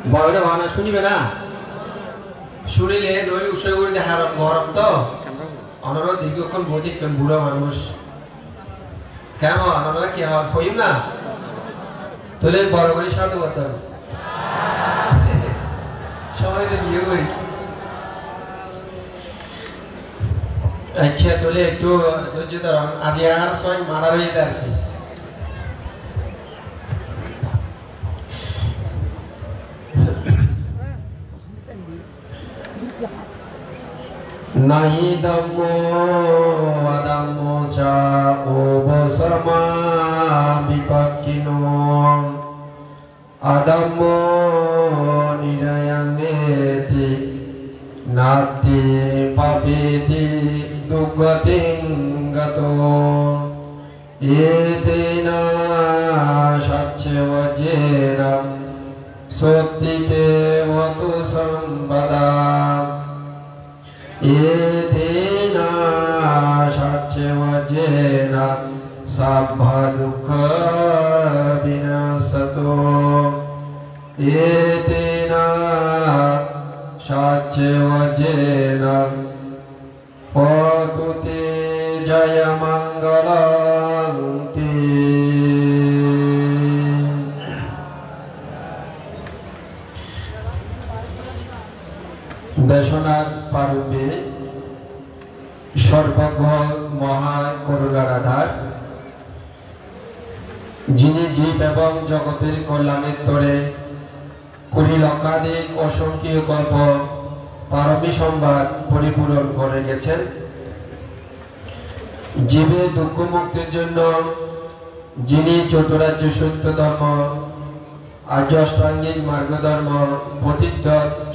বড় ভাবনা শুনিবে না শুনিলে নই উৎসব করে দেখার গরম তো অনারা দীর্ঘক্ষণ বদিক্ষণ বুড়ো মানুষ কেমন অনারা কি হওয়ার হইম না তোলে বড় করে সাথে বলতাম সবাই তো বিয়ে করি আচ্ছা তোলে একটু ধৈর্য ধরুন আজ আর সময় মারা হয়ে যেতে আর কি nahi dhammo adhammo cha obasama vipakkino adhammo nirayangeti nati papeti dukhatin gato etena satya vajena sottite vatu sampada etena satya vajena sabbha dukkha vinasato etena satya vajena patu te jaya mangalanti দেশনার পারবে সর্বজ্ঞ মহা করুণার আধার যিনি জীব এবং জগতের কল্যাণের তরে কোটি লক্ষাধিক অসংখ্য কল্প পারমী সংবাদ পরিপূরণ করে গেছেন জীবের দুঃখ মুক্তির জন্য যিনি চতুরার্য সত্য ধর্ম আর্য অষ্টাঙ্গিক মার্গ ধর্ম পতিত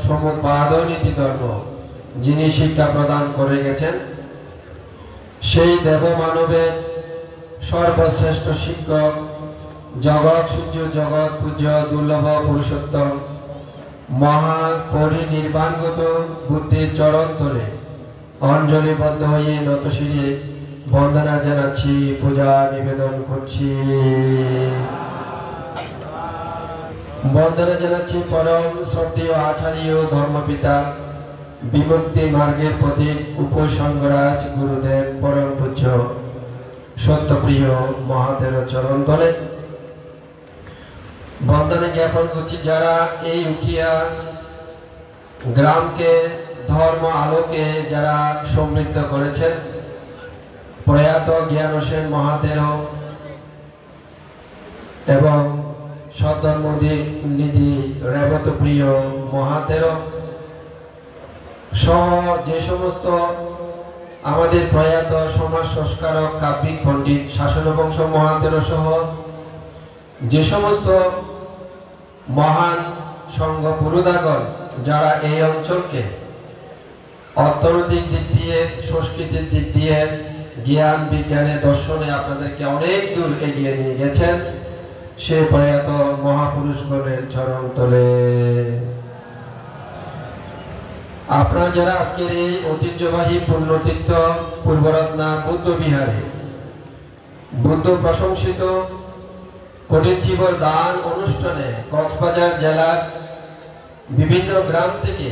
সমুৎপাদ নীতি ধর্ম যিনি শিক্ষা প্রদান করে গেছেন সেই দেব মানবের সর্বশ্রেষ্ঠ শিক্ষক জগৎ সূর্য জগৎ পূজ্য দুর্লভ পুরুষোত্তম মহা পরিনির্বাণগত বুদ্ধির চরণ তলে অঞ্জলিবদ্ধ হয়ে নতশিরে বন্দনা জানাচ্ছি পূজা নিবেদন করছি বন্দনা জানাচ্ছি পরম শ্রদ্ধেয় আচার্য ধর্মপিতা বিমুক্তি মার্গের প্রতীক উপসংগরাজ গুরুদেব পরম পূজ্য সত্যপ্রিয় মহাদেব চরণ তলে বন্দনা জ্ঞাপন করছি যারা এই উখিয়া গ্রামকে ধর্ম আলোকে যারা সমৃদ্ধ করেছেন প্রয়াত জ্ঞান হোসেন মহাদেব এবং সদ্ধর্মনিধি রেবত প্রিয় মহাদেব সহ যে সমস্ত আমাদের প্রয়াত সমাজ সংস্কারক কাব্যিক পণ্ডিত শাসন বংশ মহাদেব সহ যে সমস্ত মহান সংঘ পুরোধাগণ যারা এই অঞ্চলকে অর্থনৈতিক দিক দিয়ে সংস্কৃতির দিক দিয়ে জ্ঞান বিজ্ঞানে দর্শনে আপনাদেরকে অনেক দূর এগিয়ে নিয়ে গেছেন সে প্রয়াত মহাপুরুষগণের চরণ তলে আপনারা যারা আজকের এই ঐতিহ্যবাহী পুণ্যতীর্থ পূর্বরত্না বুদ্ধ বিহারে বুদ্ধ প্রশংসিত কোটির দান অনুষ্ঠানে কক্সবাজার জেলার বিভিন্ন গ্রাম থেকে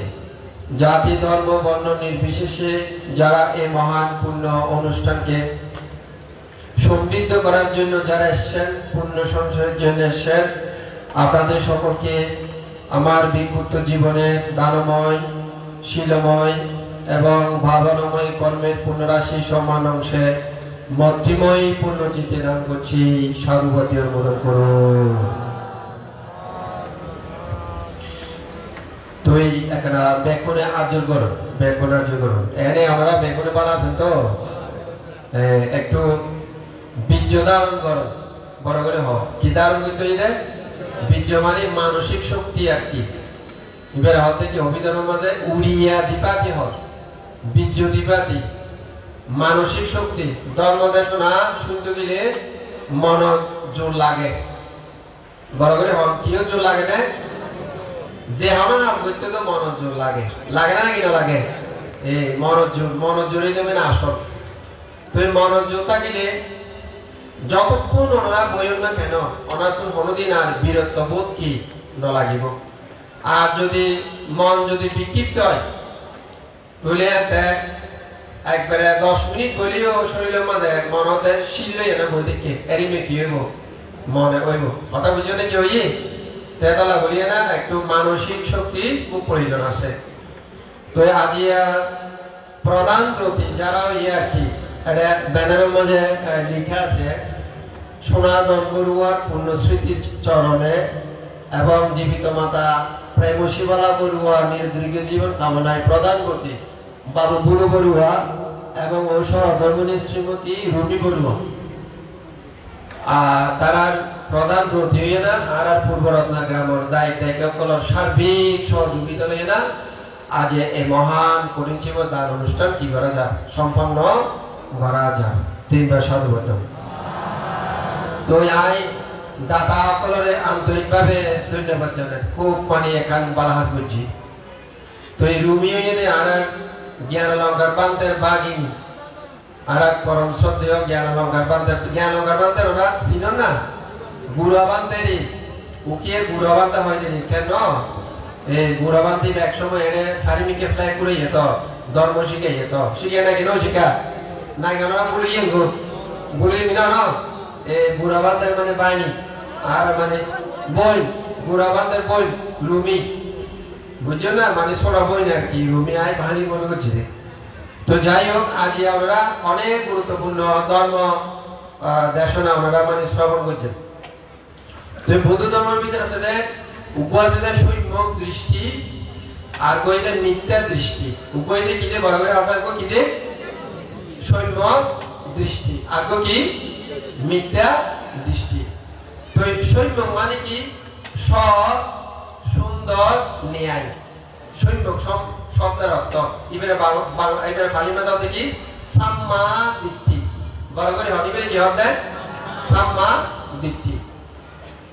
জাতি ধর্ম বর্ণ নির্বিশেষে যারা এই মহান পুণ্য অনুষ্ঠানকে সমৃদ্ধ করার জন্য যারা এসেছেন পুণ্য সঞ্চয়ের জন্য এসেছেন আপনাদের সকলকে আমার বিক্ষুব্ধ জীবনে দানময় শীলময় এবং ভাবনাময় কর্মের পুণ্যরাশি সমান অংশে মৈত্রীময় পুণ্যচিতে দান করছি সাধুবাদী অনুমোদন করুন তুই একটা বেগুনে আজর করুন বেগুন আজর করুন এনে আমরা বেগুনে বানাচ্ছেন তো একটু বীর্য ধারণ করো বড় করে হোক কি ধারণ করতে দেয় বীর্য মানে মানসিক শক্তি আর কি এবার হতে কি অভিধর্ম মাঝে উড়িয়া দিপাতি হয় বীর্য দিপাতি মানসিক শক্তি ধর্ম দেশনা শুনতে গেলে মন জোর লাগে বড় করে হোক কিও জোর লাগে না যে আমার নাচ করতে তো মন জোর লাগে লাগে না কিনা লাগে এই মন জোরে দেবে না আসল তুমি মন জোর থাকিলে যতক্ষণ ওনারা বইল না কেন ওনার তো কোনোদিন আর বীরত্ব বোধ কি ন লাগিব আর যদি মন যদি বিক্ষিপ্ত হয় তাহলে একবারে 10 মিনিট বলিও শরীরের মাঝে মনতে শিলে এনে বই দেখে এরিমে কি হইব মনে হইব কথা বুঝো না কি হইয়ে তেতলা বলিয়ে না একটু মানসিক শক্তি খুব প্রয়োজন আছে তো আজিয়া প্রধান প্রতি যারা ইয়ে আর কি এটা ব্যানারের মাঝে লেখা আছে সনাতন বড়ুয়ার পুণ্যস্মৃতি চরণে এবং জীবিত মাতা প্রেমশীবালা বড়ুয়া নির্দীর্ঘ জীবন কামনায় প্রদান করতে বাবু বুড়ো বড়ুয়া এবং ও সহধর্মিণী শ্রীমতী রুমি বড়ুয়া আর তার প্রধান প্রতি হইয়ে না আর পূর্বরত্না গ্রামের দায়িত্ব সার্বিক সহযোগিতা হইয়ে না আজ এই মহান পরিচিত তার অনুষ্ঠান কি করা যায় সম্পন্ন করা যায় তিনবার সাধুবাদ তো আই দাতা সকলরে আন্তরিকভাবে ধন্যবাদ জানাই খুব মানে এখান বালাহাস বুঝছি তো এই রুমিও এনে আর জ্ঞান অলঙ্কার বান্তের বাগিনী আর পরম শ্রদ্ধেয় জ্ঞান অলঙ্কার বান্তের ওরা ছিল না গুড়া বান্তেরই উকিয়ে গুড়া বান্তা হয় জানি কেন এই গুড়া বান্তি এক সময় এনে সারিমিকে ফ্লাই করে যেত ধর্ম শিখে যেত শিখে না কেন শিখা না কেন বলিয়ে বলি মিনা না এই গুড়া বান্তের মানে বাহিনী আর মানে বই গুড়া বান্তের বই রুমি বুঝছো না মানে ছোড়া বই না আর কি রুমি আয় ভারী মনে করছে তো যাই হোক আজ আমরা অনেক গুরুত্বপূর্ণ ধর্ম দেশনা আমরা মানে শ্রবণ করছেন তো বৌদ্ধ ধর্মের ভিতরে আছে উপবাসীদের সৈম্যক দৃষ্টি আর কইদের মিথ্যা দৃষ্টি উপইতে কিতে বড় করে আসার কো কিতে সৈম্যক দৃষ্টি আর কো কি মিথ্যা দৃষ্টি তো সৈম্যক মানে কি সৎ সুন্দর ন্যায় সৈম্যক শব্দের অর্থ এবারে বাংলা ভাষা থেকে সাম্মা দিট্ঠি বড় করে হটিবে কি হবে সাম্মা দিট্ঠি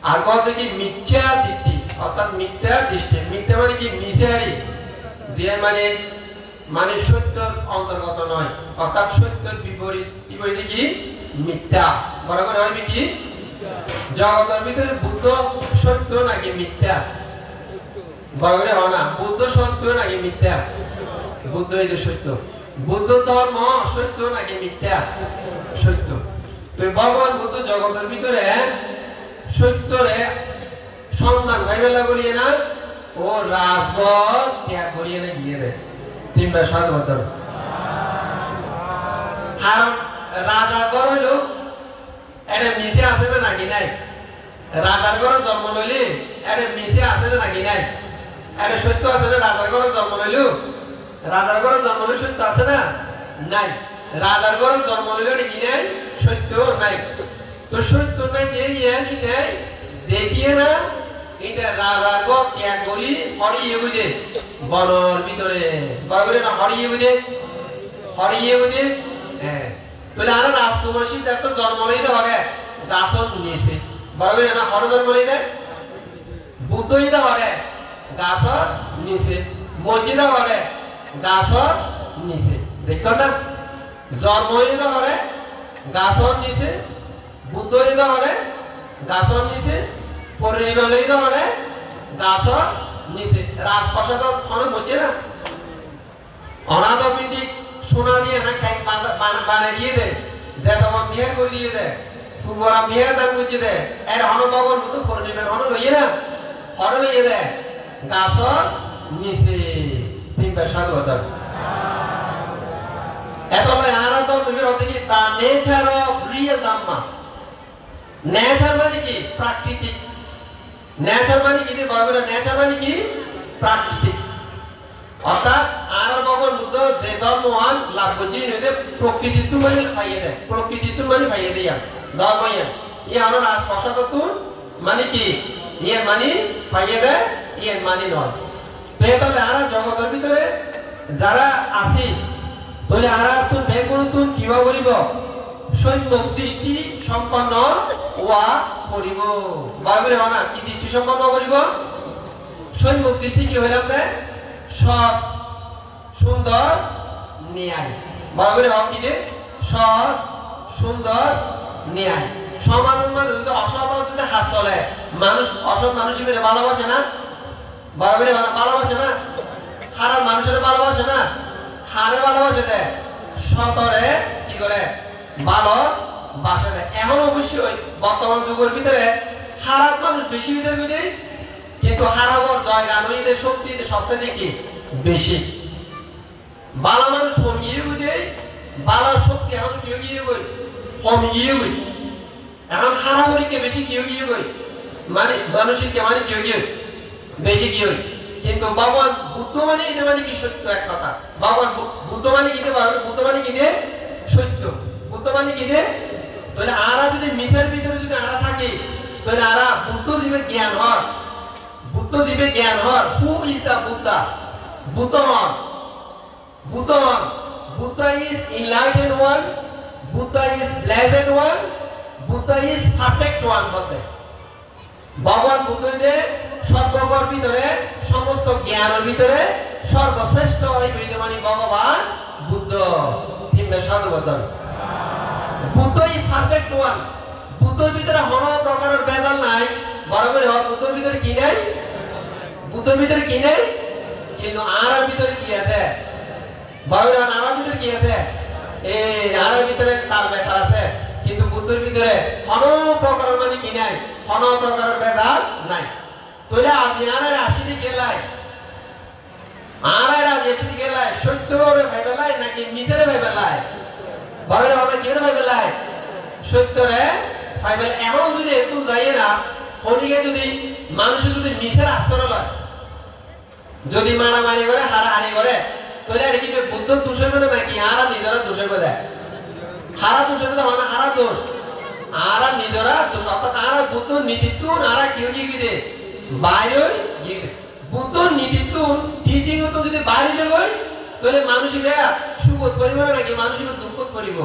আর কথা কি মিথ্যা দিট্ঠি অর্থাৎ মিথ্যা দৃষ্টি মিথ্যা মানে কি মিশারি যে মানে সত্যের অন্তর্গত নয় অর্থাৎ সত্যের বিপরীত বিপরীত কি মিথ্যা বড় করে হবে কি জগতের ভিতরে বুদ্ধ সত্য নাকি মিথ্যা বড় করে হয় না বুদ্ধ সত্য নাকি মিথ্যা বুদ্ধ এই যে সত্য বুদ্ধ ধর্ম সত্য নাকি মিথ্যা সত্য তো ভগবান বুদ্ধ জগতের ভিতরে সত্যরে সন্ধান ভাইবেলা বলিয়ে না ও রাজপথ ত্যাগ করিয়ে না গিয়ে দেয় তিনবার সাধুবাদ আর রাজার ঘর হইল এটা মিশে আছে না নাকি নাই রাজার ঘরে জন্ম লইলে এটা মিশে আছে না নাকি নাই এটা সত্য আছে না রাজার ঘরে জন্ম লইল রাজার ঘরে জন্ম লইলে সত্য আছে না নাই রাজার ঘরে জন্ম লইলে এটা কি নাই সত্য নাই তো সত্য নাই নেই দেখিয়ে না এটা রাজার ঘর ত্যাগ করি হরিয়ে বুঝে বনর ভিতরে বড় না হরিয়ে বুঝে হ্যাঁ তাহলে আর রাজকুমারী দেখো জন্ম লইতে হবে গাছন নিয়েছে বড় না হর জন্ম লইতে বুদ্ধই তো হবে গাছ নিচে মসজিদ হবে গাছ নিচে দেখো না জন্ম হইতে হবে গাছ নিচে বুদ্ধ হইতে হবে গাছ নিচে পরিবার হইতে হবে গাছ নিচে রাজপ্রাসাদ খনে বসে না অনাথ পিন্ডিক সোনা দিয়ে না বানিয়ে দিয়ে দেয় যে তোমার বিয়ে করে দিয়ে দেয় পূর্বরা বিয়ে দাম করছে দেয় এর হনভবন মতো পরিবার হন লইয়ে না হন লইয়ে দেয় গাছ নিচে তিনবার সাধুবাদ এত আর তো বিবের হতে কি তা nature of real Dhamma nature মানে কি প্রাকৃতিক নেচার মানে কি বড় করে নেচার মানে কি প্রাকৃতিক অর্থাৎ আর বাবার মধ্যে যে ধর্মহান লাভ করছি প্রকৃতিত্ব মানে পাইয়ে দেয় প্রকৃতিত্ব মানে পাইয়ে দেয় ধর্ময়ান ইয়ে আমার রাজপ্রাসাদ মানে কি ইয়ে মানে পাইয়ে দেয় ইয়ে মানে নয় তো তাহলে আর জগতের ভিতরে যারা আছি তাহলে আর তুই বেগুন তুই কিবা বলিব সৈম্যক দৃষ্টি সম্পন্ন ওয়া করিব বারবারে হয় না কি দৃষ্টি সম্পন্ন করিব সৈম্যক দৃষ্টি কি হইলাম দেয় সৎ সুন্দর ন্যায় বারবারে হয় কি যে সৎ সুন্দর ন্যায় সমান যদি অসৎ যদি হাত চলে মানুষ অসৎ মানুষ ভালোবাসে না বরাবরই ভালোবাসে না, খারাপ মানুষের ভালোবাসে না, হারে ভালোবাসে দেয়, সতরে কি করে ভালোবাসে দেয়। এখন অবশ্যই বর্তমান যুগের ভিতরে খারাপ মানুষ বেশি ভিতরে, কিন্তু হারাবার জায়গা নইদের শক্তি সবচেয়ে কি বেশি। ভালো মানুষ কমিয়ে বুঝে, ভালো শক্তি এখন কেউ গিয়ে বই কমিয়ে বই, এখন হারাহারিকে বেশি কেউ গিয়ে বই, মানে মানুষকে মানে কেউ গিয়ে বেশি কি হই। কিন্তু ভগবান বুদ্ধ মানে এটা মানে কি সত্য এক কথা, ভগবান বুদ্ধ মানে কিনে বুদ্ধ মানে কিনে সত্য, বুদ্ধ মানে কিনে। তাহলে আরা যদি মিশের ভিতরে যদি আরা থাকে, তাহলে আরা বুদ্ধজীবের জ্ঞান হর, বুদ্ধজীবের জ্ঞান হর। Who is the Buddha? Buddha হন, বুদ্ধ হন। Buddha is enlightened one, Buddha is blessed one, Buddha is perfect one বলতে। ভগবান বুদ্ধদের সর্বজ্ঞর ভিতরে, সমস্ত জ্ঞানের ভিতরে সর্বশ্রেষ্ঠ এই বিদ্যমানী ভগবান বুদ্ধ। তিনটা সাধুবচন। Buddha is perfect one. বুদ্ধর ভিতরে কোনো প্রকারের ভেজাল নাই। বরাবর বুদ্ধর ভিতরে কি নাই? বুদ্ধর ভিতরে কি নাই? কিন্তু আর ভিতরে কি আছে? বরাবর আর ভিতরে কি আছে? এই আর ভিতরে তার বেতার আছে, কিন্তু বুদ্ধর ভিতরে কোনো প্রকারের মানে কি নাই, কোনো প্রকারের ভেজাল নাই। তাহলে আজ আর আসিনি গেলাই, আর আজ এসে গেলাই সত্য ভাইবেলাই নাকি মিছেরে ভাইবেলাই? বরাবর আমরা কি ভাইবেলাই? সত্যরে ভাইবেল। এখন যদি একটু যাইয়ে না ফোনিকে, যদি মানুষের যদি মিছের আশ্রয় লয়, যদি মারামারি করে হারাহারি করে, তাহলে এটা কি বুদ্ধর দোষের মনে নাকি আর নিজেরা দোষের মধ্যে? হারা দোষের মধ্যে হয় না, হারা দোষ আর নিজেরা দোষ। অর্থাৎ আর বুদ্ধর নীতিত্ব আর কেউ গিয়ে গিয়ে বাইরে গিয়ে বুদ্ধর নীতিত্ব টিচিং তো যদি বাইরে যাবে, তাহলে মানুষের সুখ করিব নাকি মানুষের দুঃখ করিব?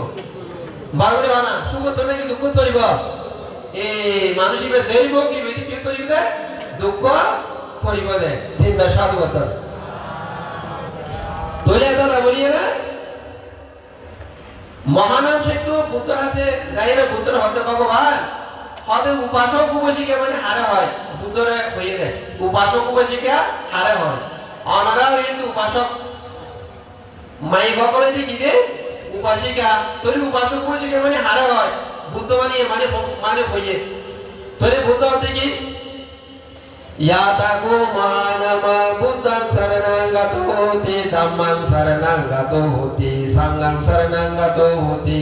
বারবার হয় না, সুখ করবে নাকি দুঃখ করিব? এই মানুষের যাইব কি বেদি কি করিব দে? দুঃখ করিব দে। তিনটা সাধুবচন। তাহলে এটা বলিয়ে না মহানাম একটু বুদ্ধর আছে যাই না, বুদ্ধর হতে ভগবান হতে উপাসক উপাসিকা মানে হারে হয়, বুদ্ধরে হয়ে দেয় উপাসক উপাসিকা হারে হয়। অনারাও কিন্তু উপাসক মাই সকলে দেখি দে উপাসিকা, তোর উপাসক উপাসিকা মানে হারে হয়, বুদ্ধ মানে মানে মানে হইয়ে। তোর বুদ্ধ হতে কি ইয়াতাগো মানামা বুদ্ধং শরণং গতো হতি, ধম্মং শরণং গতো হতি, সংঘং শরণং গতো হতি,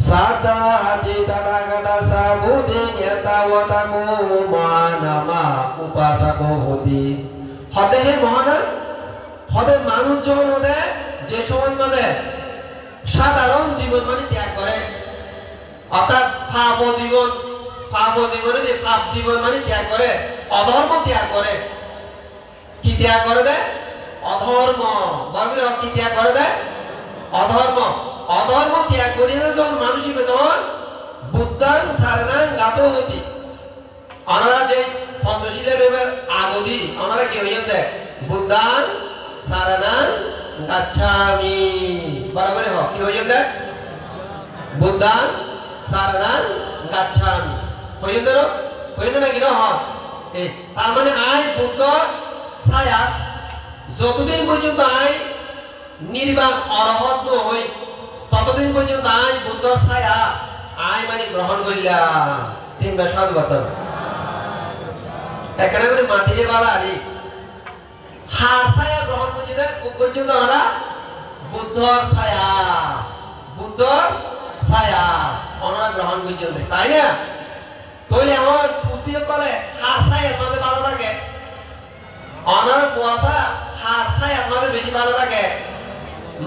সাদাতি তথাগতা সাবুধি জ্ঞাতাবতাগো মানামা উপাসকো হতি। হতে হে মহানা, হতে মানুষ যখন হতে যে সময় মাঝে সাধারণ জীবন মানে ত্যাগ করে, অর্থাৎ পাপ জীবন, পাপ জীবনে যে পাপ জীবন মানে ত্যাগ করে, অধর্ম ত্যাগ করে। কি ত্যাগ করে দেয়? অধর্ম। বলবে কি ত্যাগ করে দেয়? অধর্ম। অধর্ম ত্যাগ করিয়ে যখন মানুষ যখন বুদ্ধং শরণং গতো হতি, ওনারা যে পঞ্চশীলের এবার আগদি ওনারা কি হইয়া দেয়? বুদ্ধং শরণং গচ্ছামি। বরাবর কি হইয়া দেয়? বুদ্ধং শরণং গচ্ছামি। হইয়া দেয় হইল নাকি না? হয়। তার মানে আই বুদ্ধ ছায়া যতদিন পর্যন্ত আই নির্বাণ অরহত হই, ততদিন পর্যন্ত আই বুদ্ধ ছায়া আই মানে গ্রহণ করিলাম। তিনটা সাধুবচন। এখানে করে মাটিরে বালা আনি হার ছায়া গ্রহণ পর্যন্ত ওনারা বুদ্ধর ছায়া, বুদ্ধর ছায়া ওনারা গ্রহণ পর্যন্ত, তাই না? তাহলে আমার খুশিয়ে বলে হার ছায়া আমাদের ভালো লাগে, ওনারা কুয়াশা হার ছায়া আমাদের বেশি ভালো লাগে।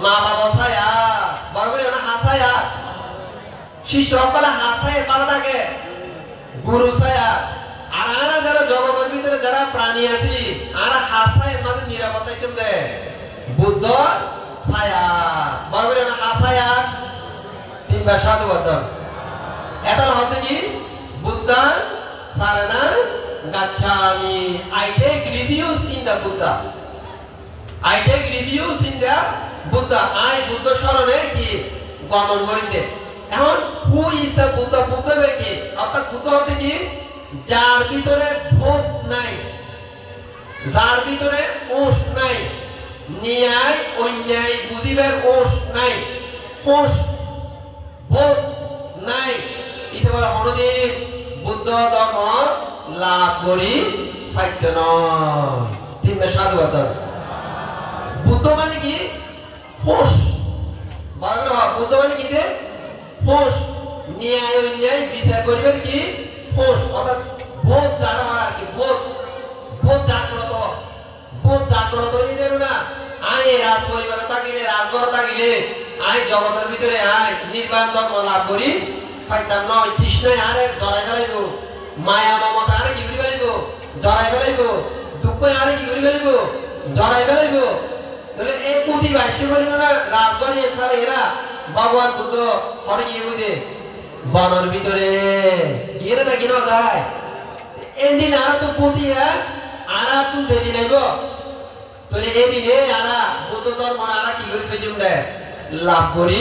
মা বাবা ছায়া বরাবরই ওনার হার ছায়া, শিষ্য সকলে হার ছায়া ভালো লাগে, গুরু ছায়া। আর আমরা যারা জগতের ভিতরে যারা প্রাণী আছি আর হার ছায়া আমাদের নিরাপত্তা কেমন দেয়? বুদ্ধ ছায়া বরাবরই ওনার হার ছায়া। তিনবার সাধুবচন। এটা হতে কি বুদ্ধং শরণং গচ্ছামি। I take refuge in the Buddha. I take refuge in the Buddha. I Buddha শরণে কি গমন করিতে। এখন who is the Buddha? Buddha কি? অর্থাৎ বুদ্ধ হতে কি যার ভিতরে ভোগ নাই, যার ভিতরে ওষ নাই, ন্যায় অন্যায় বুঝিবার ওষ নাই, হোস বোধ নাই, ইতে বলে হনদিন বুদ্ধ ধর্ম লাভ করি পাইতে নয়। তিনটা সাধুবাদ। বুদ্ধ মানে কি? হোস। বুদ্ধ মানে কি? হোস। ন্যায় অন্যায় বিচার করিবেন কি? হোস। অর্থাৎ বোধ জানা হয় আর কি। বোধ বোধ জাগ্রত, বোধ জাগ্রত এদের না। আয় রাজ পরিবার থাকিলে, রাজঘর থাকিলে, আয় জগতের ভিতরে আয় নির্বাণ ধর্ম লাভ করি পাইতাম নয়। তৃষ্ণায় আরে জড়াই ফেলাইব, মায়া মমতা আরে কি করি ফেলাইব, জড়াই ফেলাইব, দুঃখ আরে কি করি ফেলাইব, জড়াই ফেলাইব। তাহলে এই কোটি বাইশে বলি না রাজঘর এখানে এরা ভগবান বুদ্ধ হরে গিয়ে বুঝে বনের ভিতরে গিয়ে নাকি না যায়। এদিন আর তো পুঁতি আর তুই সেদিন আইব। তাহলে এদিনে আরা বুদ্ধ ধর্ম আরা কি করি পেজম দেয় লাভ করি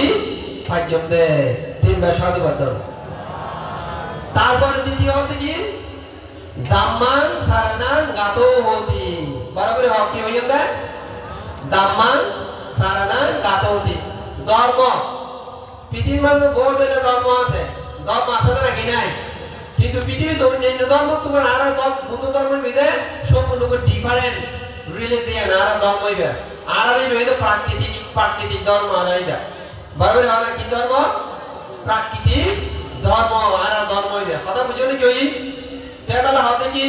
পাইজম দেয়। তিনবার সাধুবাদ। তারপরে দ্বিতীয় হতে কি? দাম্মান সারানাং গাতো হতি। বরাবর হক কি হইয়া দেয়? দাম্মান সারানাং গাতো হতি। ধর্ম পৃথিবীর মধ্যে বহু ধর্ম আছে, ধর্ম আছে না নাকি নাই? কিন্তু পৃথিবীতে অন্যান্য ধর্ম তোমার আর বুদ্ধ ধর্মের মধ্যে সম্পূর্ণ ডিফারেন্ট রিলিজিয়ান আর ধর্ম হইবে। আর হইবে প্রাকৃতিক প্রাকৃতিক ধর্ম আর হইবে। বরাবর হয় কি ধর্ম? প্রাকৃতিক ধর্ম আর ধর্ম হইবে। কথা বুঝো নাকি? ওই তেলা হতে কি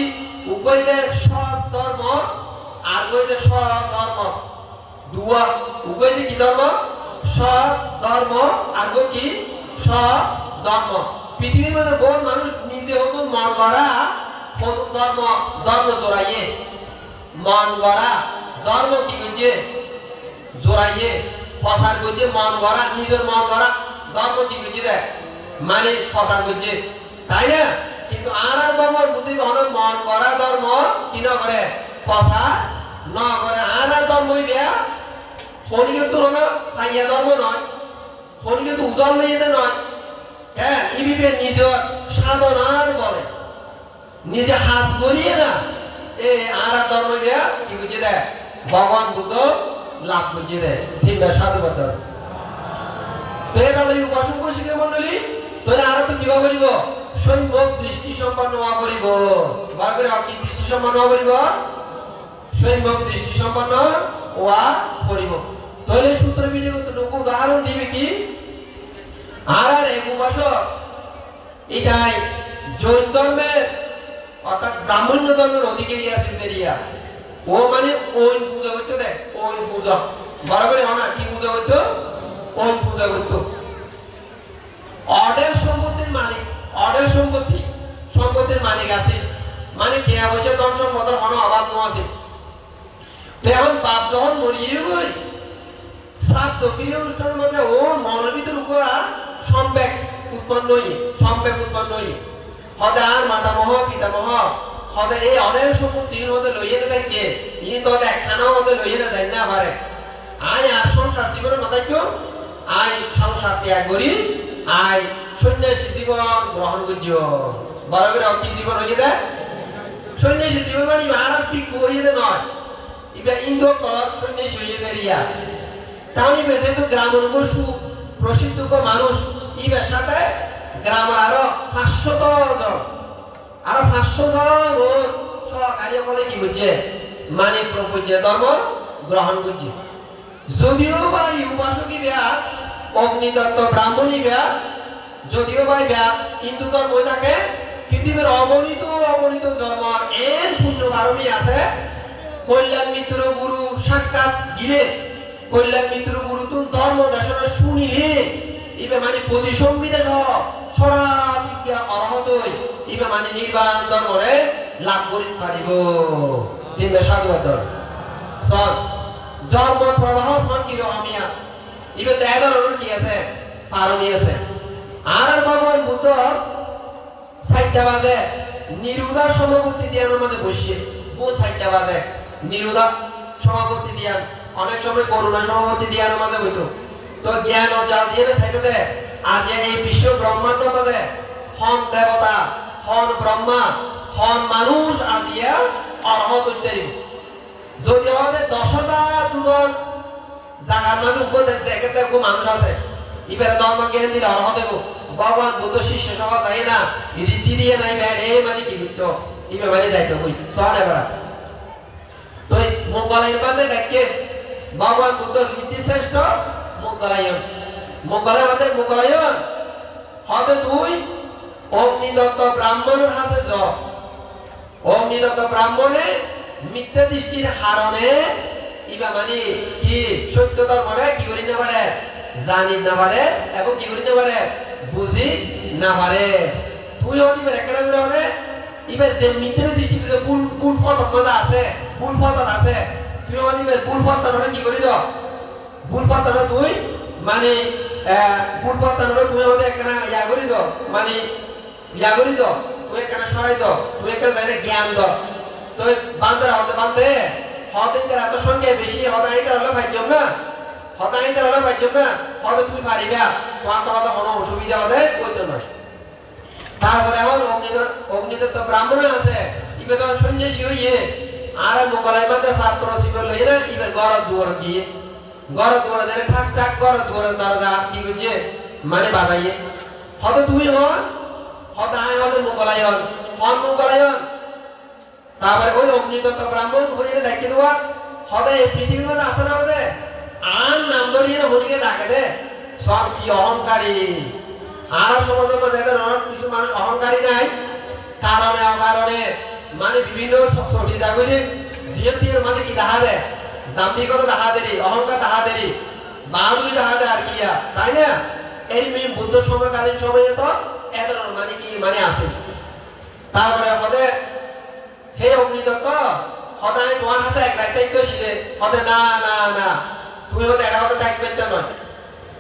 উভয়তে সব ধর্ম আর উভয়তে সব ধর্ম দুয়া। উভয়তে কি ধর্ম? সব ধর্ম আর কি সব ধর্ম। পৃথিবীর মধ্যে বহু মানুষ নিজে হতো মন গড়া ধর্ম, ধর্ম জোড়াইয়ে মন গড়া ধর্ম কি করছে জোড়াইয়ে প্রচার করছে। মন গড়া নিজের মন গড়া ধর্ম কি করছে দেখ মানে প্রচার করছে, তাই না? কিন্তু আর ধর্ম বুদ্ধি মন গড়া ধর্ম কি না করে প্রচার না করে। আর ধর্ম ফোনকে তো হলো খাইয়া ধর্ম নয়, ফোনকে তো উদল নিয়ে নয়। হ্যাঁ ইবিবে নিজের সাধনার বলে নিজে হাত করিয়ে না এ আর ধর্ম কি বুঝে দেয় ভগবান বুদ্ধ লাভ বুঝে দেয়। তিনটা সাধুবাদ। তো এটা হলো উপাসক বৈশিষ্ট্য মন্ডলী। তাহলে আরো তো কিভাবে করিব? সম্যক দৃষ্টি সম্পন্ন হওয়া করিব। বার করে কি দৃষ্টি সম্পন্ন হওয়া করিব? সম্যক দৃষ্টি সম্পন্ন হওয়া করিব। তাহলে সূত্র বিধি উদাহরণ দিবে কি? আর এক উপাসক এটাই জৈন ধর্মের অর্থাৎ ব্রাহ্মণ্য ধর্মের অধিকারী আছে দেরিয়া। ও মানে ওই পূজা করতো দেখ, ওই পূজা বরাবরই হয় না। কি পূজা করতো? ওই পূজা করতো। অর্ডার সম্পত্তির মালিক, অর্ডার সম্পত্তির মালিক আছে মানে টাকা পয়সা ধন সম্পদের কোনো অভাব ন আছে। তো এখন বাপ যখন মরিয়ে গই শ্রাদ্ধ ক্রিয়া অনুষ্ঠানের মধ্যে ও মনের ভিতর উপরা সম্বেক উৎপন্ন হই হদে আর মাতামহ পিতামহ হদে এই অনেক সম্পত্তি হতে লইয়ে না যাইতে ই তো একখানাও হতে লইয়ে না যাই না পারে। আয় আর সংসার জীবনে মাথায় কেউ আয় সংসার ত্যাগ করি, আয় সন্ন্যাসী জীবন গ্রহণ করছ। বরাবর কি জীবন হয়ে দেয়? সন্ন্যাসী জীবন মানে আর পিকু হয়ে নয়, এবার ইন্দ্র কর সন্ন্যাসী হয়ে দেয়। তাহলে যেহেতু গ্রামের উপর প্রসিদ্ধ মানুষ ইবার সাথে গ্রামের আরো 500 জন সহকারী বলে কি করছে মানে প্রপঞ্চে ধর্ম গ্রহণ করছে। যদিও বা এই উপাসকী ব্যাগ অগ্নিদত্ত ব্রাহ্মণী ব্যাগ যদিও বা ব্যাগ হিন্দু ধর্ম থাকে পৃথিবীর অগণিত জন্ম এর পুণ্য কারণই আছে। কল্যাণ মিত্র গুরু সাক্ষাৎ গিলে কল্যাণ মিত্র গুরু তুমি ধর্ম দেশনা শুনিলে ইবে মানে প্রতিসংবিদে সরা বিজ্ঞা অর্হত ইবে মানে নির্বাণ ধর্মরে লাভ করিতে পারিব। তিনটা সাধুবাদ। সন জন্ম প্রবাহ সন কি রমিয়া ইবে তো এগারোর কি আছে পারমি আছে। আর ভগবান বুদ্ধ 4টা বাজে নিরুদা সমাপত্তি দিয়ানোর মাঝে বসছে। ও 4টা বাজে নিরুদা সমাপত্তি দিয়ান, অনেক সময় করুণা সমাপত্তি দিয়ানোর মাঝে হইতো। তো জ্ঞান ও জাল দিয়ে সাইতে দেয় আজ এই বিশ্ব ব্রহ্মাণ্ড মাঝে হন দেবতা হন ব্রহ্মা হন মানুষ আজিয়া অর্হত ইত্যাদি যদি আমাদের 10,000 দুজন জাগার মাঝে উপরে দেখে দেখো মানুষ আছে এবারে ধর্ম জ্ঞান দিলে অর্হ দেবো ভগবান বুদ্ধ শিষ্য সহ যায় না রীতি দিয়ে নাই এই মানে কি বুঝতো এবার মানে যাইতো কই সহ এবার তো মঙ্গলায়ন বাদে দেখে ভগবান বুদ্ধ রীতি শ্রেষ্ঠ মঙ্গলায়ন মঙ্গলায়ন হবে তুই অগ্নিদত্ত ব্রাহ্মণের হাতে যাও অগ্নিদত্ত ব্রাহ্মণে মিথ্যা দৃষ্টির হারণে ইবা মানে কি সত্য ধর্মরে কি করি না পারে জানি না পারে এবং কি করি না পারে বুঝি না পারে তুই হতে পারে একটা করে এবার যে মিথ্যা দৃষ্টিতে কোন পথ মজা আছে কোন পথ আছে তুই হতে পারে কোন পথ ধরে কি করি দাও ভুল পথ ধরে তুই মানে ভুল পথ ধরে তুই হতে একটা ইয়া করি দাও মানে ইয়া করি দাও তুই একটা সরাই দাও তুই একটা জায়গায় জ্ঞান দাও তো বান্দরা হতে বান্দে হতে তার এত সংখ্যা বেশি হদাই তার হলো ভাইজম না হদাই তার হলো ভাইজম না হতে তুমি পারিবা তোমার তো হতে কোনো অসুবিধা হলে কইতো না তারপরে এখন অগ্নিদত্ত ব্রাহ্মণ আছে ইবে তো সন্ন্যাসী হইয়ে আর মোগলাই মধ্যে পাত্র শিবর লই না ইবে ঘর দুয়ার গিয়ে ঘর দুয়ার যায় ঠাক ঠাক ঘর দুয়ার দরজা কি বুঝে মানে বাজাইয়ে হতে তুই হতে আয় হতে মোগলায়ন মোগলায়ন তারপরে ওই অগ্নিদত্ত ব্রাহ্মণ হরিকে ডাকি দেওয়া হবে এই পৃথিবীর মধ্যে আসে না হবে আর নাম ধরিয়ে না হরিকে ডাকে দে সব কি অহংকারী আর সমাজের মধ্যে অনেক কিছু মানুষ অহংকারী নাই কারণে অকারণে মানে বিভিন্ন সঠি জাগরি জিএমটির মাঝে কি দেখা দেয় দাম্ভিকতা দেখা দেরি অহংকার দেখা দেরি বাহাদুরি দেখা দেয় আর কি তাই না এই বুদ্ধ সময়কালীন সময়ে তো এত মানে কি মানে আছে তারপরে হবে হে অগ্নিদত্ত সদায় তোমার কাছে এক দায়িত্ব ছিল হতে না না না তুই হতে এটা হতে দায়িত্ব নয়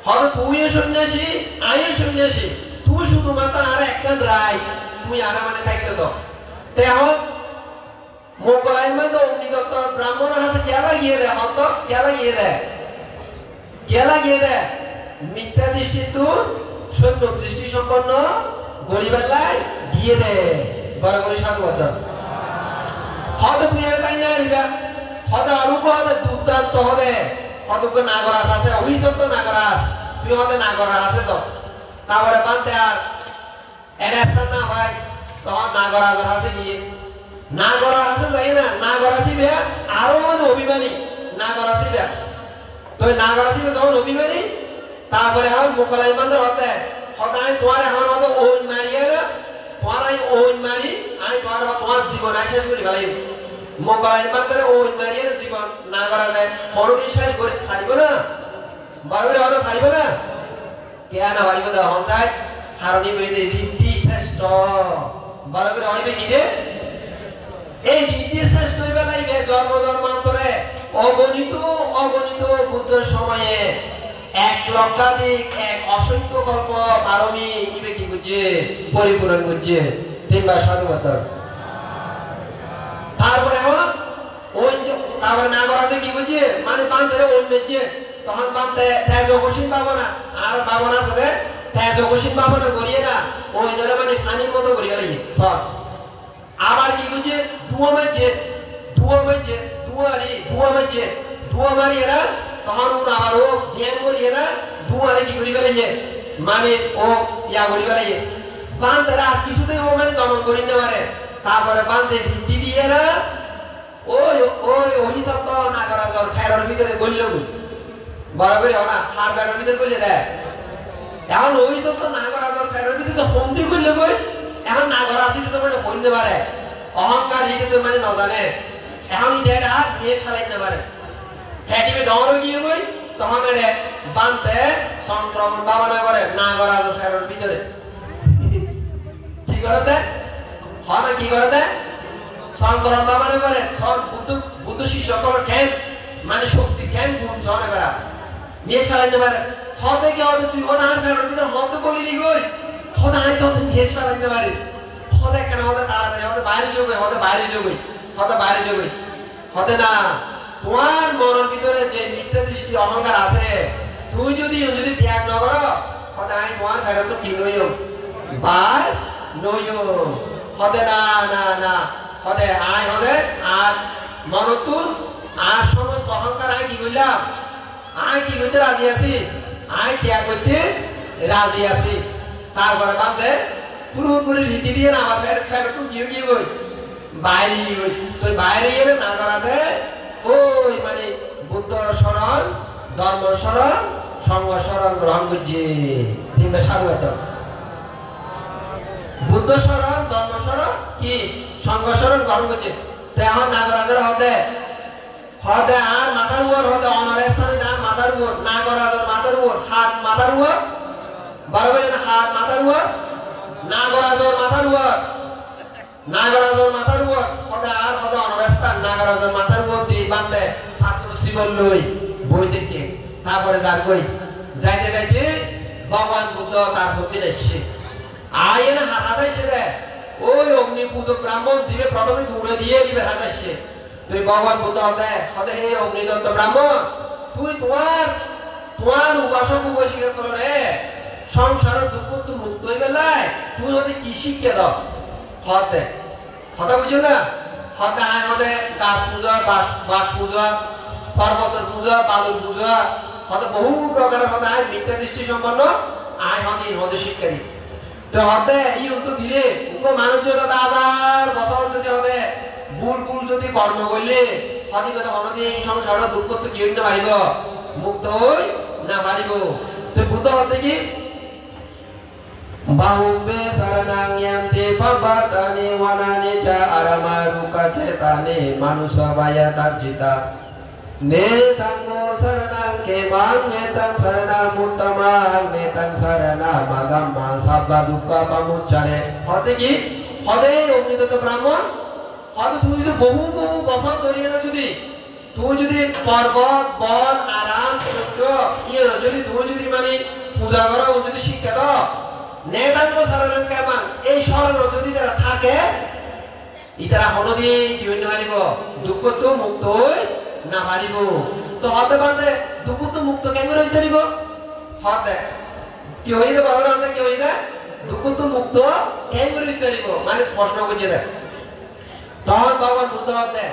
হতে তুই সন্ন্যাসী আই সন্ন্যাসী তুই শুধুমাত্র আর একটা রায় তুই আর মানে দায়িত্ব তো এখন মোগলাই মানে অগ্নিদত্ত ব্রাহ্মণের কাছে কে লাগিয়ে দেয় হত কে লাগিয়ে দেয় মিথ্যা দৃষ্টি তু সৈন্য দৃষ্টি সম্পন্ন গরিবের দিয়ে দেয় বড় করে সাধুবাদ হয়তো তুই এর তাই না আনিবা হয়তো আরুক হয়তো দুর্দান্ত হবে হয়তো নাগরাস আছে অভিশপ্ত নাগরাস তুই হয়তো নাগরাস আছে তো তারপরে বানতে আর এটা না ভাই তখন নাগরাস আছে গিয়ে নাগরাস আছে যাই না নাগরাসি বে আরো মানে অভিমানী নাগরাসি বে তো নাগরাসি বে যখন অভিমানী তারপরে হয় মোকালাই মানতে হতে হতায় তোমার এখন হবে ওই মারিয়ে তোমার আমি ওই মারি আমি তোমার জীবন শেষ করি ভাই মোকালাই মানতে ওই মারিয়ে জীবন না করা যায় হরকে শেষ করে ছাড়িব না বারবার হয়তো ছাড়িব না কে না পারিব দেওয়া হন চাই হারণী বইতে রীতি শ্রেষ্ঠ বারবার হইবে কি রে এই রীতি শ্রেষ্ঠ হইবে লাইবে জন্ম জন্মান্তরে অগণিত বুদ্ধ সময়ে 1 লক্ষাধিক 1 অসংখ্য কল্প পারমি ইবে কি বুঝে পরিপূরণ বুঝে তিনবার সাধুবাদ তারপরে ওই তারপরে না করাতে কি বুঝে মানে পান্তে ওই বেচে তখন পান্তে তেজগোসীন পাবো না আর পাবো না সবে তেজগোসীন পাবো না গড়িয়ে না ওই ধরে মানে পানির মতো গড়িয়ে লাগে সব আবার কি বুঝে ধুয়ো মেচে ধুয়ো মারি এরা তখন আবার ও ধ্যান করিয়ে না ধুয়ারে কি করি ফেলে মানে ও ইয়া করি ফেলে বান্ধরা কিছুতেই ও মানে দমন করি না পারে তারপরে বান্ধে ভিত্তি দিয়ে না ওই অভিশাপ তো না করা যার ফেরোর ভিতরে বললো বরাবরই না হার ফেরোর ভিতরে বললে দেয় এখন অভিশাপ তো না করা যার ফেরোর ভিতরে হন্দি করলে বই এখন না করা আছে তো মানে বলতে পারে অহংকার দিতে মানে না জানে এখন যেটা নিয়ে সারাই না পারে ফ্যাটিকে ডর গিয়ে বই তখন এর বানতে সংক্রমণ ভাবনা করে না করা ফেরোর ভিতরে কি করে দেয় হয় না কি করে দেয় সংক্রমণ ভাবনা করে সব বুদ্ধ শিষ্য করে জ্ঞান মানে শক্তি জ্ঞান গুণ সনে বেড়া নিয়ে সারাইতে পারে হতে কি হতে তুই কথা আর ফেরোর ভিতরে হতে করি নি গই হতে আয় তো নিয়ে সারাইতে পারে হতে কেন হতে তাড়াতাড়ি হতে বাইরে যাবে হতে বাইরে যাবে হতে না তোমার মনের ভিতরে যে মিথ্যা দৃষ্টি অহংকার আছে তুই যদি ত্যাগ না করো হতে আমি তোমার ফেরত কি নইও বার নইও হতে না হতে আয় হতে আর মনতুন আর সমস্ত অহংকার আয় কি করলাম আয় কি করতে রাজি আছি আয় ত্যাগ করতে রাজি আছি তারপরে বাদে পুরোপুরি রীতি দিয়ে না আমার ফের তো গিয়ে গিয়ে কই বাইরে কই তো বাইরে গেলে না করা যায় ওই মানে বুদ্ধ শরণ ধর্ম শরণ সঙ্গ শরণ গ্রহণ করছে তিনটা সাধু বেতন বুদ্ধ শরণ ধর্ম শরণ কি সঙ্গ শরণ গ্রহণ করছে তো এখন না করা যায় হবে হবে আর মাথার উপর হবে অনারের স্থানে না মাথার উপর না করা যায় মাথার উপর হাত মাথার উপর বরাবর হাত মাথার উপর না করা যায় মাথার উপর না করা যায় মাথার উপর হবে আর হবে অনারের স্থান না করা যায় মাথার উপর দিয়ে বাঁধতে ছাত্র জীবন লই বই থেকে তারপরে যার কই যাইতে যাইতে ভগবান বুদ্ধ তার প্রতি এসছে আয় না হাজাইছে রে ওই অগ্নি পূজক ব্রাহ্মণ জীবে প্রথমে দৌড়ে দিয়ে দিবে হাজাইছে তুই ভগবান বুদ্ধ হবে হতে হে অগ্নিদত্ত ব্রাহ্মণ তুই তোমার উপাসক উপাসিকা করো রে সংসারের দুঃখ তুই মুক্ত হইবে লাই তুই হতে কি শিক্ষা দাও হতে কথা বুঝো না হতে আয় হতে গাছ পূজা বাস পূজা পর্বতের পূজা বালুর পূজা হতে বহু প্রকারের হতে আয় মিথ্যা দৃষ্টি সম্পন্ন আয় হতে হতে শিক্ষা দি তো হতে এই উত্তর দিলে মানুষ যদি 1000 বছর যদি হবে ভুল যদি কর্ম করলে হতে কথা হতে এই সংসারের দুঃখ তো কি হইতে পারিব মুক্ত হই না পারিব তো বুদ্ধ হতে কি বাহুবে শরণাং ইয়ান্তে পাবাতানি ওয়ানানি চা আরামা রুকা চেতানি মানুষবায়া তাজিতা নেতাঙ্গো শরণাং কেমাং নেতাং শরণাং মুত্তমাং নেতাং শরণা মাগাম্মা সাব্বা দুক্কা পামুচ্চারে হতে কি হতে অগ্নিদত্ত ব্রাহ্মণ হতে তুমি যদি বহু বছর ধরে না তুমি যদি পর্বত বন আরাম যদি তুমি যদি মানে পূজা করো যদি শিক্ষা দাও নেতাঙ্গ শরণাং কেমাং এই শরণ যদি তারা থাকে ইতারা হলো দিয়ে কি হইতে পারিব দুঃখ তো মুক্ত হই না পারিব তো হতে পারে দুঃখ তো মুক্ত কেমন হইতে পারিব হতে কি হইতে পারবে না কি হইতে দুঃখ তো মুক্ত কেমন হইতে পারিব মানে প্রশ্ন করছে দেখ তখন ভগবান বুদ্ধ হতে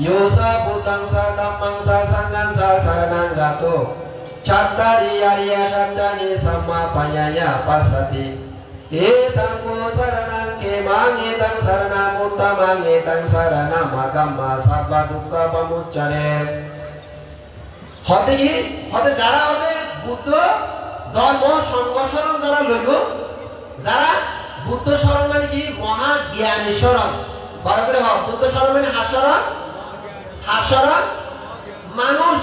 ইয়োসা ভূতাং সা ধম্মাং সা সংঘাং সা শরণাং গাতো চাত্তারি আরিয়া সচ্চানি সাম্মা পায়ায়া পাসতি এতাঙ্গো শরণাং কেমাং এতাং শরণা মুত্তমাং এতাং শরণা মাগাম্মা সাব্বা দুক্কা পামুচ্চারে হতে কি হতে যারা হবে বুদ্ধ ধর্ম সঙ্গ শরণ যারা লইব যারা বুদ্ধ শরণ মানে কি মহা জ্ঞানী শরণ বড় করে হোক বুদ্ধ শরণ মানে হাসরণ মানুষ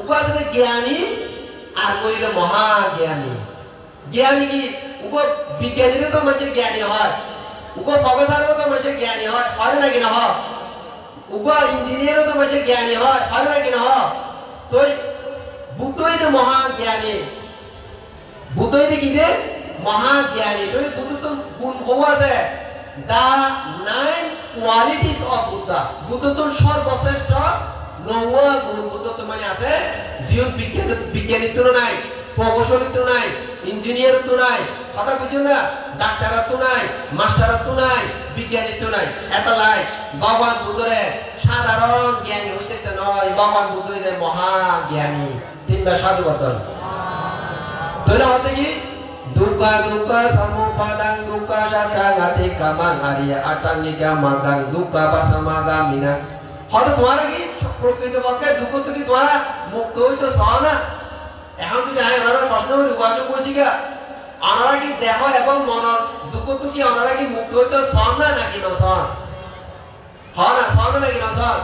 উপাসনে জ্ঞানী আর কইলে মহা জ্ঞানী জ্ঞানী কি বিজ্ঞানীরও তো মানুষের জ্ঞানী হয় প্রফেসরও তো মানুষের জ্ঞানী হয় হয় নাকি না হয় ইঞ্জিনিয়ারও তো মানুষের জ্ঞানী হয় হয় নাকি না হয় তো বুদ্ধই তো মহা জ্ঞানী বুদ্ধই কি যে মহা জ্ঞানী তো বুদ্ধ তো গুণ হও আছে দা 9 কোয়ালিটিস অফ বুদ্ধা বুদ্ধ তো সর্বশ্রেষ্ঠ 9 গুণ বুদ্ধ তো মানে আছে জীব বিজ্ঞানী তো নাই প্রকৌশলী তো নাই ইঞ্জিনিয়ার তো নাই কথা বুঝো না ডাক্তার তো নাই মাস্টার তো নাই বিজ্ঞানী তো নাই এত লাই ভগবান বুদ্ধরে সাধারণ জ্ঞানী হতে নয় ভগবান বুদ্ধরে মহা জ্ঞানী তিনটা সাধু বতন তোরা হতে কি দুক্কা দুক্কা সমুপাদাং দুক্কা সাচাগাতি কামাং আরিয়া আটাঙ্গিকা মাগাং দুক্কা পাসামাগামিনা হতে তোমার কি প্রকৃতপক্ষে দুঃখ তো কি তোমার মুক্ত হইতো সহ না এখন যদি আমি ওনারা প্রশ্ন করি উপাসক করছি গা ওনারা কি দেহ এবং মনের দুঃখ তো কি ওনারা কি মুক্ত হইতো সহ না নাকি না সহ হয় না সহ নাকি না সহ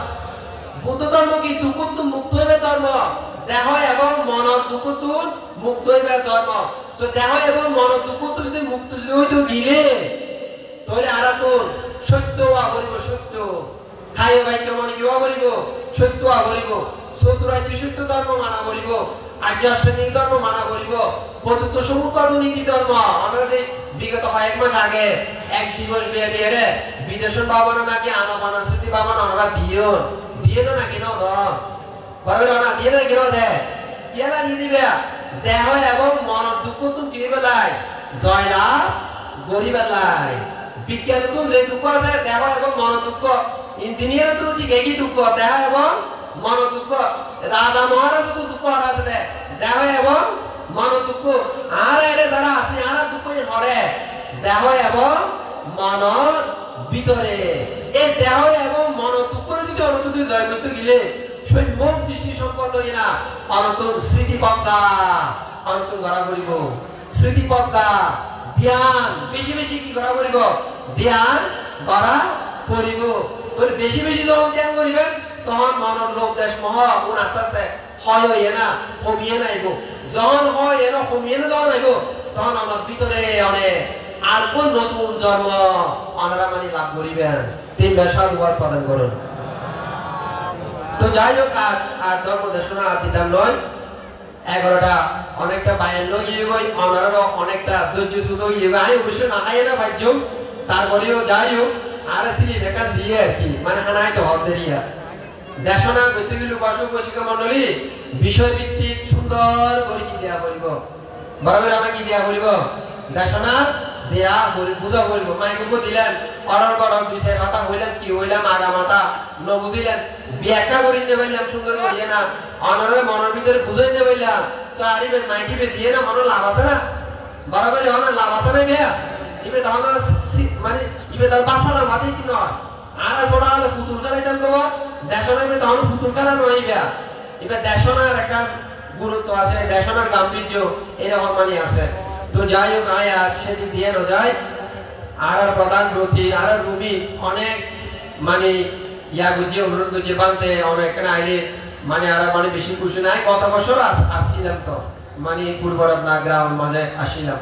বুদ্ধ ধর্ম কি দুঃখ তো মুক্ত হইবে ধর্ম দেহ এবং মনের দুঃখ তো মুক্ত হইবে ধর্ম তো দেহ এবং মনের দুঃখ তো যদি মুক্ত যদি হইতো গিলে তাহলে আরা তো সত্য আবরিব সত্য খাই ভাই কেমন কি আবরিব সত্য আবরিব চতুরাজ্য সত্য ধর্ম মানা করিব আর্যাষ্টমিক ধর্ম মানা করিব পতিত সমুপাদ নীতি ধর্ম আমরা যে বিগত কয়েক মাস আগে এক দিবস বিয়ে বিদেশের বাবানো নাকি আনবানস্মৃতি বাবানো আমরা দিয়ে তো নাকি না বড় না দিয়ে নাকি না দে কেলা দিয়ে দিবে দেহ এবং মনের দুঃখ তুমি কি বেলাই জয়লাভ গরিবেলাই বিজ্ঞান তো যে দুঃখ আছে দেহ এবং মনের দুঃখ ইঞ্জিনিয়ার তো ঠিক একই দুঃখ দেহ এবং মন দুঃখ রাজা মহারাজ তো দুঃখ আছে দেহ এবং মন দুঃখ আর এরে যারা আছে আর দুঃখ হরে দেহ এবং মন ভিতরে এই দেহ এবং মন দুঃখ যদি অনুভূতি জয় করতে গেলে সেই মন দৃষ্টি সম্পন্ন হই না অনন্তর স্মৃতি পদ্মা অনন্তর গড়া করিব স্মৃতি পদ্মা ধ্যান বেশি বেশি কি করা করিব ধ্যান করা করিব তোর বেশি বেশি যখন ধ্যান করিবেন তখন মনের লোভ দেশ মোহ গুণ আস্তে আস্তে হয় হইয়ে না কমিয়ে নাইব যখন হয় এন কমিয়ে না যখন আইব তখন আমার ভিতরে অনেক আর কোন নতুন জন্ম অনারা মানে লাভ করিবেন তিন বেশাদ ওয়ার প্রদান করুন তো যাই হোক আর ধর্ম দেশনা আর দিতাম নয় 11টা অনেকটা বায়ান গিয়ে গই অনারও অনেকটা ধৈর্য সুতো গিয়ে আমি অবশ্যই না খাই না ভাজ্য তারপরেও যাই হোক আর সিলি দেখা দিয়ে আর কি মানে হানায় তো হদ দেরিয়া দেশনা করতে গেলে উপাসক বৈশিকা মন্ডলী বিষয় ভিত্তিক সুন্দর করে কি দেয়া বলিব বরাবর আমরা কি দেয়া বলিব দেশনা দেয়া বলি বুঝা বলিব মাইকুকে দিলেন অর্ডার কর বিষয় কথা হইলেন কি হইলাম আগা মাথা ন বুঝিলেন ব্যাখ্যা করি নে বললাম সুন্দর হইয়ে না অনরে মনের ভিতরে বুঝাই নে বললাম তো আরিবে মাইকিবে দিয়ে না মনে লাভ আছে না বরাবর যখন লাভ আছে না মেয়া ইবে তখন মানে ইবে তার বাসার মাথা কি নয় আর ছোড়া হলে পুতুল কালাইতাম দেব দেশনা ইবে তখন পুতুল কালা নয় ইবে দেশনার একটা গুরুত্ব আছে দেশনার গাম্ভীর্য এরকম মানে আছে তো যাই হোক আয় আর সেদিন দিয়ে না যায় আর প্রধান রুটি আর রুবি অনেক মানে ইয়া গুজিয়ে অনুরোধ গুজিয়ে বানতে অনেক আইলে মানে আর মানে বেশি খুশি নাই গত বছর আসছিলাম তো মানে পূর্বরত না গ্রাম মাঝে আসছিলাম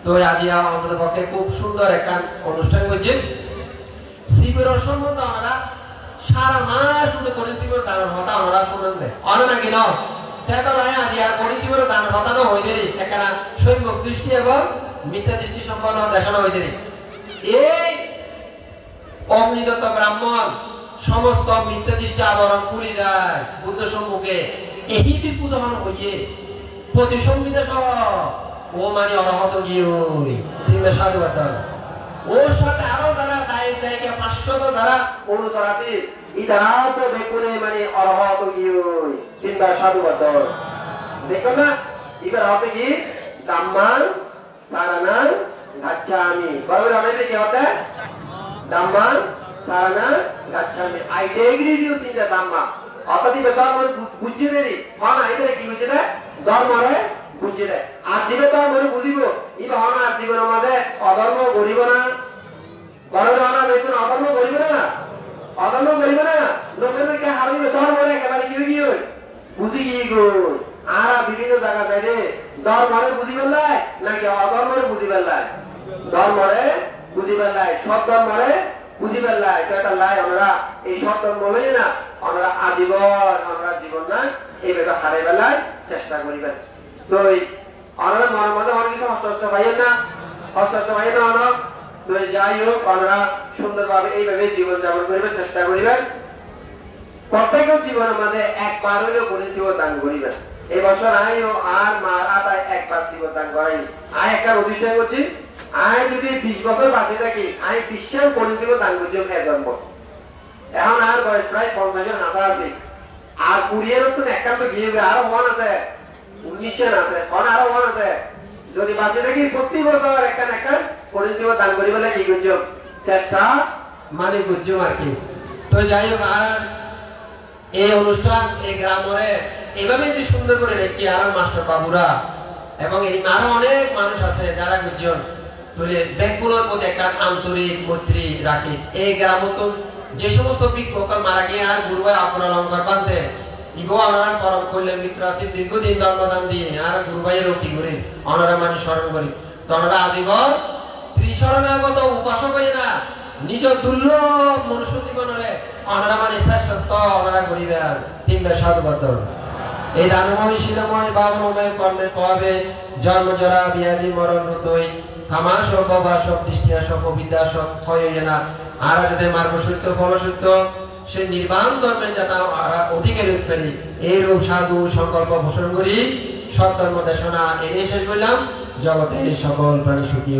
তো আজিয়া আমাদের পক্ষে খুব সুন্দর একটা অনুষ্ঠান করছে শিবিরের সম্বন্ধে আমরা সারা মাস শুধু করে শিবির তার কথা আমরা শুনেন দেয় অনেক নাকি না তাই তো রায় আজি আর করে শিবির তার কথা না হয়ে দেরি একটা সৈম্যক দৃষ্টি এবং মিথ্যা দৃষ্টি সম্পন্ন দেখানো হয়ে দেরি এই অমৃতত্ব ব্রাহ্মণ সমস্ত মিথ্যা দৃষ্টি আবরণ পুরি যায় বুদ্ধ সম্মুখে এই বিপূজন হইয়ে প্রতিসংবিদা সহ ও মানে অরহত গিয়ে তিনবে সাধুবাদ ওর সাথে আরো যারা দায়িত্ব দায়িকা 500 যারা অনুচরাতে ইতারাও তো বেকুনে মানে অরহত গিয়ে তিনবে সাধুবাদ দেখো না এবার হতে কি দাম্মান সারানার গাচ্ছামি বরাবর আমাদের কি হতে দাম্মান সারানার গাচ্ছামি I agree you seen the dhamma অতটি ধর্ম বুঝিয়ে দেরি হন আইতে কি বুঝিয়ে দেয় ধর্মরে বুঝিয়ে দেয় আর জীবে ধর্ম বুঝিব ই হন আর জীবনের মধ্যে অধর্ম গরিব না বড় হন বেতন অধর্ম গরিব না অধর্ম গরিব না লোকেরকে হারিয়ে ধর্মরে একেবারে কি গিয়ে বুঝি গিয়ে গো আর বিভিন্ন জায়গা যাইলে ধর্মরে বুঝি পেলাই নাকি অধর্মরে বুঝি পেলাই ধর্মরে বুঝি পেলাই সব ধর্মরে বুঝি পেলাই এটা লাই আমরা এই সব ধর্ম লই না আমরা আজীবন আমরা জীবন না এই ব্যাপার হারাই পেলাই চেষ্টা করিবেন তো আমরা মনের মধ্যে অনেক কিছু হস্ত পাইয়েন না হস্ত পাইয়েন না অনেক তো যাই হোক আমরা সুন্দরভাবে এইভাবে জীবন যাপন করিবেন চেষ্টা করিবেন প্রত্যেকের জীবনের মধ্যে একবার হলেও করে জীবন দান করিবেন এই বছর আইও আর মার আতায় একবার জীবন দান করাই আয় একটা প্রতিষ্ঠান করছি আয় যদি 20 বছর বাঁচে থাকি আমি বিশ্বাস করে জীবন দান করছি জন্ম এখন আর বয়স প্রায় 50 হাতে আছে আর 20 নতুন একান্ত গিয়ে আরো মন আছে 19 আছে আরো মন আছে যদি বাঁচে থাকি প্রতি বছর একটা একটা করে জীবন দান করি বলে কি করছো চেষ্টা মানে করছো আর কি তো যাই হোক আর এই অনুষ্ঠান এই গ্রামে এইভাবে যে সুন্দর করে রেখে আর মাস্টার বাবুরা এবং এই আরো অনেক মানুষ আছে যারা গুজন তুলে ব্যাংকগুলোর প্রতি একটা আন্তরিক মৈত্রী রাখি এই গ্রাম তো যে সমস্ত বিক্ষোভকাল মারা গিয়ে আর গুরুবার আপনার অলঙ্কার বাঁধতে ইগো আমরা পরম করলেন মিত্র আছে দীর্ঘদিন ধর্মদান দিয়ে আর গুরুভাইয়ের রক্ষী করি অনারা মানে স্মরণ করি তো আমরা আজীবন ত্রিশরণাগত উপাসক হই না নিজ দুর্লভ মনুষ্য জীবনে অনারা মানে শ্রেষ্ঠত্ব অনারা করিবেন তিনটা সাধুবাদ এই দানময় শিলময় বাবনময় কর্মের পাবে জন্ম জরা বিয়াদি মরণ রতই কামাস বাস দৃষ্টিয়া সব বিদ্যা সব হয় না আর যাদের মার্গ সত্য ফল সত্য সে নির্বাণ ধর্মের যাতে অধিকার করি এই রূপ সাধু সংকল্প ঘোষণ করি সৎ ধর্ম দেশনা এই শেষ বললাম জগতের সকল প্রাণী সুখী